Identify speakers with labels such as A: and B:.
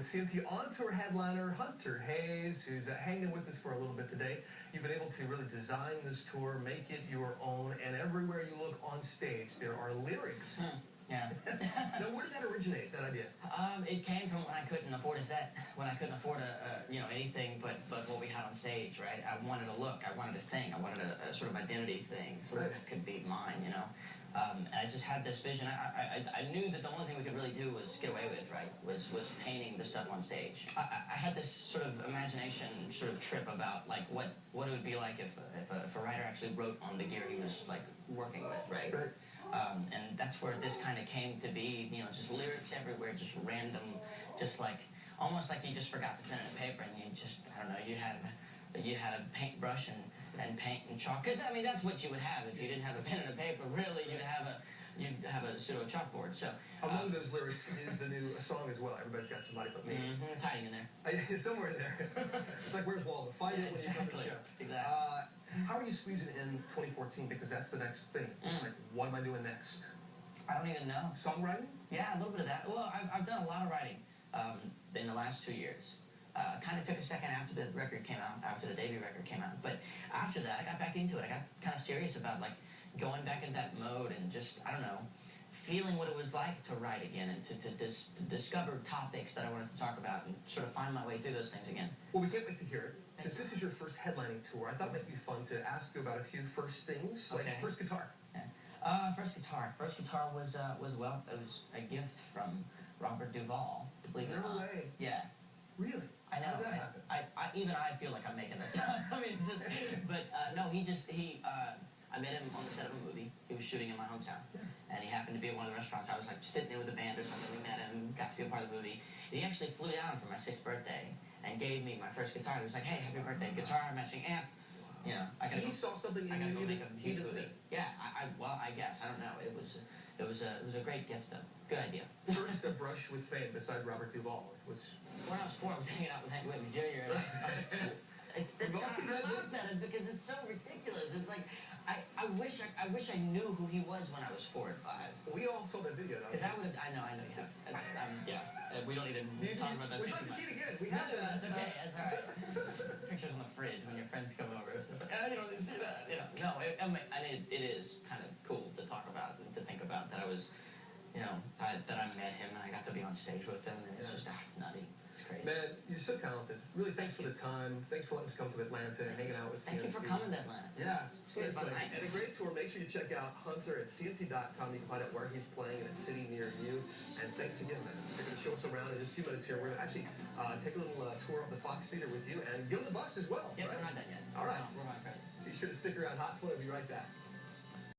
A: with CMT on-tour headliner Hunter Hayes, who's hanging with us for a little bit today. You've been able to really design this tour, make it your own, and everywhere you look on stage, there are lyrics.
B: Yeah.
A: Now, where did that originate, that idea?
B: It came from when I couldn't afford a set, when I couldn't afford anything but what we had on stage, right? I wanted a look, I wanted a thing, I wanted a sort of identity thing, something that could be mine, you know? And I just had this vision. I knew that the only thing we could really do was get away with, right? Was painting the stuff on stage. I had this sort of imagination sort of trip about like what it would be like if a writer actually wrote on the gear he was like working with, right? And that's where this kind of came to be, you know, just lyrics everywhere, just random, just like, almost like you just forgot the pen and paper and you just, I don't know, you had a paintbrush and paint and chalk. Because, I mean, that's what you would have if you didn't have a pen and a paper. Really, you'd have a pseudo chalkboard. So
A: among those lyrics is the new song as well. Everybody's got somebody but me.
B: It's hiding in there.
A: Somewhere in there. It's like, where's Waldo? Find it when you come to the show.
B: Exactly.
A: How are you squeezing in 2014? Because that's the next thing. It's like, what am I doing next?
B: I don't even know.
A: Songwriting?
B: Yeah, a little bit of that. Well, I've done a lot of writing in the last 2 years. Kind of took a second after the record came out, after the debut record came out. But after that, I got back into it. I got kind of serious about like going back into that mode and just, I don't know, feeling what it was like to write again and to discover topics that I wanted to talk about and sort of find my way through those things again.
A: Well, we can't wait to hear it. Since this is your first headlining tour, I thought it might be fun to ask you about a few first things, like first guitar.
B: Yeah. First guitar. First guitar was well, it was a gift from Robert Duvall. Believe it or not.
A: No way.
B: Yeah.
A: Really?
B: I know.
A: How did that happen?
B: Even I feel like I'm making this up. I mean, it's just, but no, I met him on the set of a movie. He was shooting in my hometown, and he happened to be at one of the restaurants. I was like sitting there with a band or something. We met him, got to be a part of the movie. And he actually flew down for my 6th birthday and gave me my first guitar. He was like, "Hey, happy birthday! Guitar, matching amp." You know,
A: He saw something in you.
B: Make a huge movie. Yeah, well, I guess I don't know. It was a great gift though. Good idea.
A: First brush with fame besides Robert Duvall was
B: when I was 4. I was hanging out with Hank Whitman Jr. I laughed at it because it's so ridiculous. It's like I wish I knew who he was when I was 4 or 5.
A: We all saw that video.
B: Because I know you have. We don't need to talk about that.
A: We'd like to see it again. We
B: have that. That's okay. That's all right. Pictures on the fridge when your friends come over. It's like, you don't need to see that. You know. No, I mean, it is kind of cool to talk about and to think about that I was, you know, that I met him and I got to be on stage with him and it's just it's nutty. It's crazy.
A: Man, you're so talented. Really, thanks for the time. Thanks for letting us come to Atlanta and hanging out with CMT.
B: Thank you for coming to Atlanta.
A: Yeah, it's
B: really fun.
A: And a great tour. Make sure you check out Hunter at CMT.com. You can find out where he's playing in a city near you. And thanks again, man. You're going to show us around in just a few minutes here. We're going to actually take a little tour of the Fox Theater with you and get on the bus as well.
B: Yeah, right? We're not done yet.
A: All right.
B: We're not present.
A: Be sure to stick around. Hot 12. We'll be right back.